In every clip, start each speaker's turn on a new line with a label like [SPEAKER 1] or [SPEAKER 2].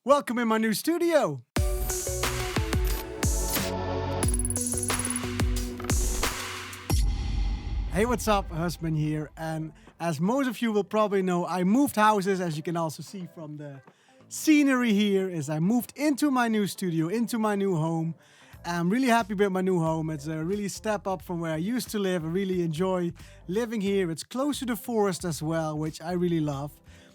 [SPEAKER 1] Welcome in my new studio. Hey, what's up? Husband here. And as most of you will probably know, I moved houses, as you can also see from the scenery here, is I moved into my new studio, into my new home. I'm really happy with my new home. It's a really step up from where I used to live. I really enjoy living here. It's close to the forest as well, which I really love.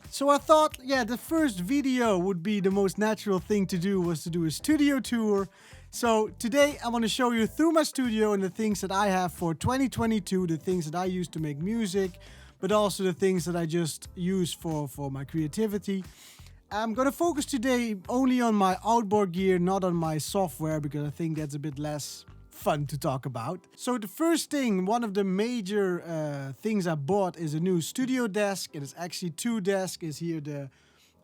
[SPEAKER 1] So I thought, the first video would be the most natural thing to do, was to do a studio tour. So today I want to show you through my studio and the things that I have for 2022, the things that I use to make music, but also the things that I just use for my creativity. I'm going to focus today only on my outboard gear, not on my software, because I think that's a bit less fun to talk about. So the first thing, one of the major things I bought is a new studio desk. It is actually two desks. Is here the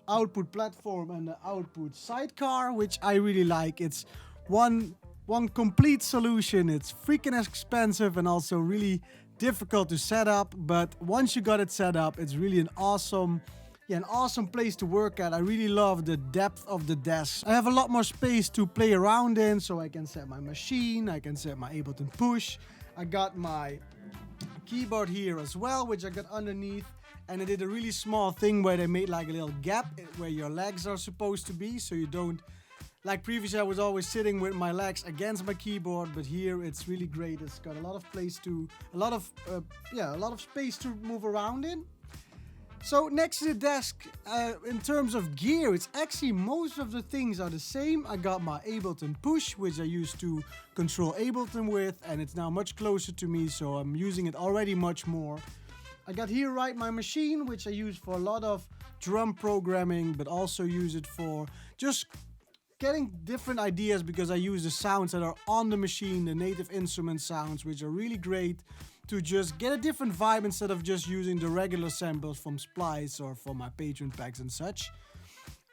[SPEAKER 1] output platform and the output sidecar, which I really like. It's one complete solution. It's freaking expensive and also really difficult to set up, but once you got it set up, it's really an awesome place to work at. I really love the depth of the desk. I have a lot more space to play around in, so I can set my machine, I can set my Ableton Push. I got my keyboard here as well, which I got underneath, and I did a really small thing where they made like a little gap where your legs are supposed to be, so you don't, like previously I was always sitting with my legs against my keyboard, but here it's really great. It's got a lot of space to move around in. So next to the desk, in terms of gear, it's actually most of the things are the same. I got my Ableton Push, which I used to control Ableton with, and it's now much closer to me, so I'm using it already much more. I got here my machine, which I use for a lot of drum programming, but also use it for just getting different ideas, because I use the sounds that are on the machine, the native instrument sounds, which are really great to just get a different vibe instead of just using the regular samples from Splice or from my Patreon packs and such.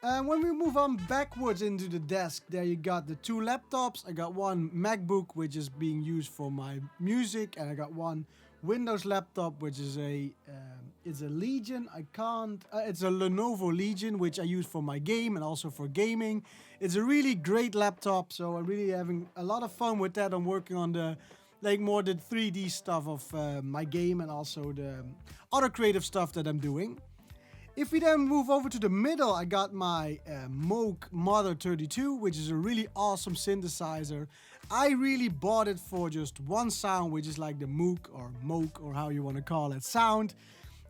[SPEAKER 1] When we move on backwards into the desk, there you got the two laptops. I got one MacBook, which is being used for my music, and I got one Windows laptop, which is it's a Legion. It's a Lenovo Legion, which I use for my game and also for gaming. It's a really great laptop, so I'm really having a lot of fun with that. I'm working on the 3D stuff of my game and also the other creative stuff that I'm doing. If we then move over to the middle, I got my Moog Mother 32, which is a really awesome synthesizer. I really bought it for just one sound, which is like the Moog or how you want to call it sound.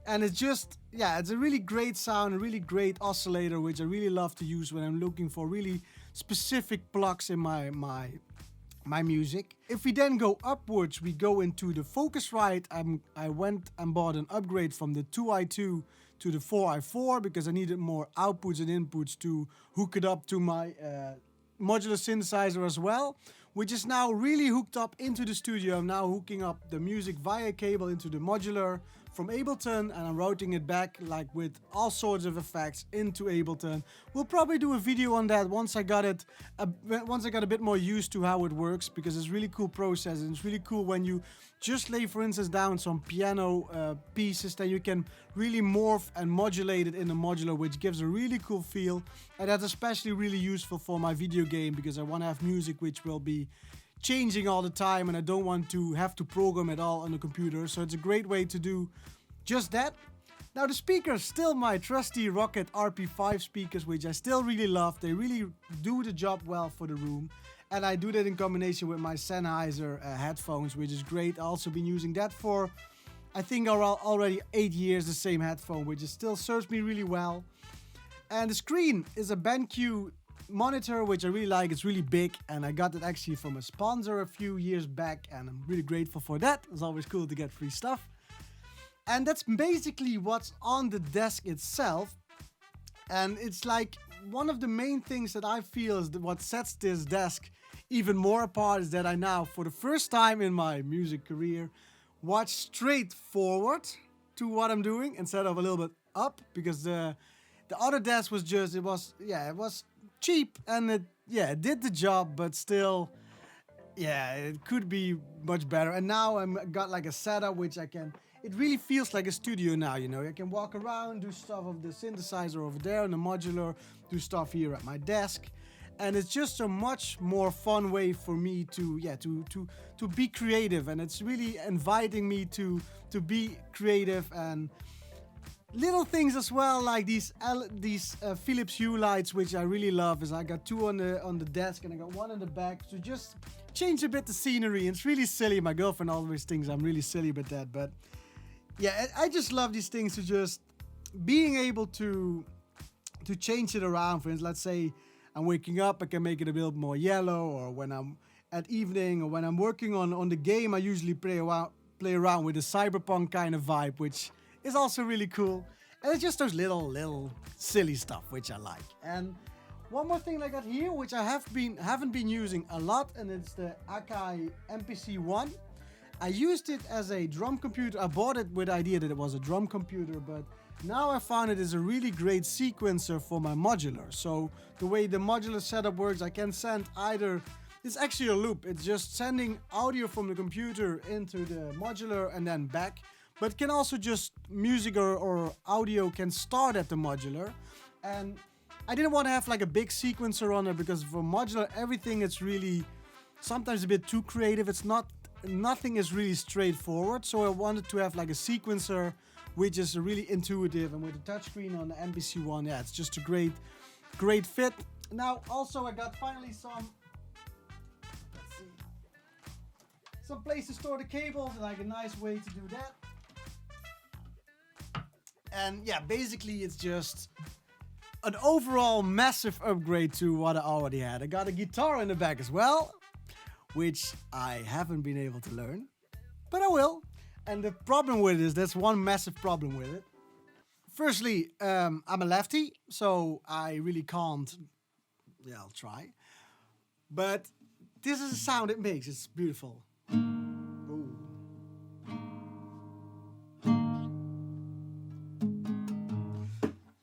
[SPEAKER 1] And it's just, it's a really great sound, a really great oscillator, which I really love to use when I'm looking for really specific plugs in my music. If we then go upwards, we go into the Focusrite. I went and bought an upgrade from the 2i2 to the 4i4 because I needed more outputs and inputs to hook it up to my modular synthesizer as well, which is now really hooked up into the studio. I'm now hooking up the music via cable into the modular from Ableton, and I'm routing it back with all sorts of effects into Ableton. We'll probably do a video on that once I got a bit more used to how it works, because it's a really cool process, and it's really cool when you just lay, for instance, down some piano pieces that you can really morph and modulate it in the modular, which gives a really cool feel. And that's especially really useful for my video game, because I want to have music which will be changing all the time, and I don't want to have to program it all on the computer. So it's a great way to do just that. Now the speakers, still my trusty Rocket RP5 speakers, which I still really love. They really do the job well for the room, and I do that in combination with my Sennheiser headphones, which is great. I've also been using that for, I think, already 8 years, the same headphone, which still serves me really well. And the screen is a Benq Monitor, which I really like. It's really big, and I got it actually from a sponsor a few years back, and I'm really grateful for that. It's always cool to get free stuff. And that's basically what's on the desk itself. And it's like one of the main things that I feel is that what sets this desk even more apart is that I now, for the first time in my music career, watch straight forward to what I'm doing instead of a little bit up, because the other desk was just, it was cheap, and it did the job, but still, it could be much better. And now I've got like a setup which I can it really feels like a studio now, you know. I can walk around, do stuff of the synthesizer over there and the modular, do stuff here at my desk. And it's just a much more fun way for me to be creative, and it's really inviting me to be creative. And little things as well, like these Phillips Hue Lights, which I really love. Is I got two on the desk and I got one in the back to just change a bit the scenery. And it's really silly. My girlfriend always thinks I'm really silly with that, but yeah, I just love these things, to just being able to change it around. For instance, let's say I'm waking up, I can make it a bit more yellow, or when I'm at evening, or when I'm working on the game, I usually play around with the cyberpunk kind of vibe, which is also really cool. And it's just those little silly stuff which I like. And one more thing I got here, which I haven't been using a lot, and it's the Akai Mpc One. I used it as a drum computer. I bought it with the idea that it was a drum computer, but now I found it is a really great sequencer for my modular. So the way the modular setup works, I can send either, it's actually a loop. It's just sending audio from the computer into the modular and then back. But can also just music or audio can start at the modular. And I didn't want to have like a big sequencer on it, because for modular, everything is really sometimes a bit too creative. Nothing is really straightforward. So I wanted to have like a sequencer which is really intuitive, and with the touchscreen on the Mpc One, yeah, it's just a great fit. Now also I got finally some place to store the cables, and like a nice way to do that. And yeah, basically it's just an overall massive upgrade to what I already had. I got a guitar in the back as well, which I haven't been able to learn, but I will. And the problem with it is, there's one massive problem with it. Firstly, I'm a lefty, so I really can't. Yeah, I'll try. But this is the sound it makes. It's beautiful. Ooh.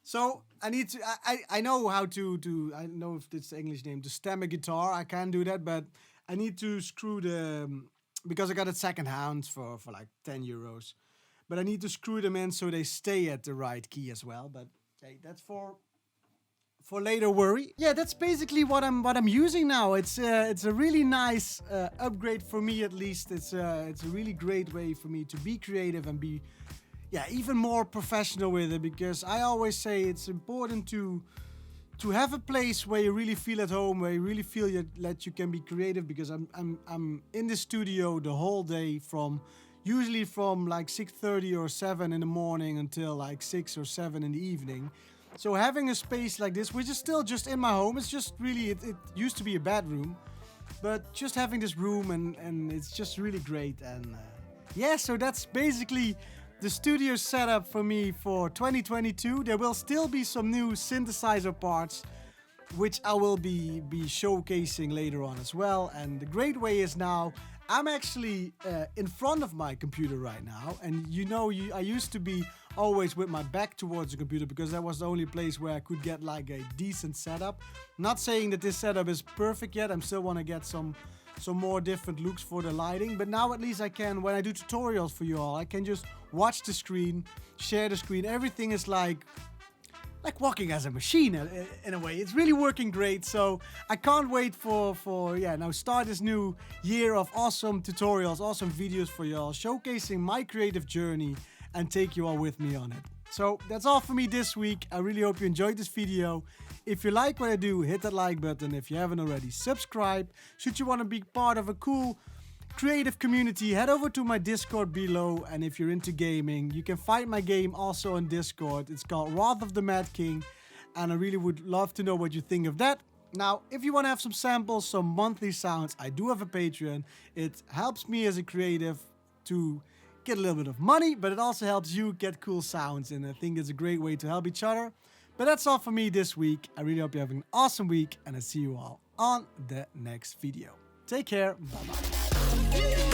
[SPEAKER 1] So I need to. I know how to do. I don't know if it's the English name, to stem a guitar. I can do that, but I need to screw the. Because I got it second hand for like 10 euros. But I need to screw them in so they stay at the right key as well. But hey, that's for later worry. Yeah, that's basically what I'm using now. It's a really nice upgrade for me, at least. It's a really great way for me to be creative and be even more professional with it, because I always say it's important to have a place where you really feel at home, where you really feel that you can be creative, because I'm in the studio the whole day, usually from like 6:30 or 7 in the morning until like 6 or 7 in the evening. So having a space like this, which is still just in my home, it's just really, it used to be a bedroom, but just having this room and it's just really great. And yeah, so that's basically the studio setup for me for 2022. There will still be some new synthesizer parts, which I will be showcasing later on as well. And the great way is now I'm actually in front of my computer right now. And you know, I used to be always with my back towards the computer, because that was the only place where I could get like a decent setup. Not saying that this setup is perfect yet. I still want to get some more different looks for the lighting, but now at least I can, when I do tutorials for you all, I can just watch the screen, share the screen. Everything is like walking as a machine in a way. It's really working great. So I can't wait for now start this new year of awesome tutorials, awesome videos for you all, showcasing my creative journey and take you all with me on it. So that's all for me this week. I really hope you enjoyed this video. If you like what I do, hit that like button. If you haven't already, subscribe. Should you want to be part of a cool creative community, head over to my Discord below. And if you're into gaming, you can find my game also on Discord. It's called Wrath of the Mad King, and I really would love to know what you think of that. Now, if you want to have some samples, some monthly sounds, I do have a Patreon. It helps me as a creative to get a little bit of money, but it also helps you get cool sounds, and I think it's a great way to help each other. But that's all for me this week. I really hope you're having an awesome week, and I see you all on the next video. Take care. Bye-bye.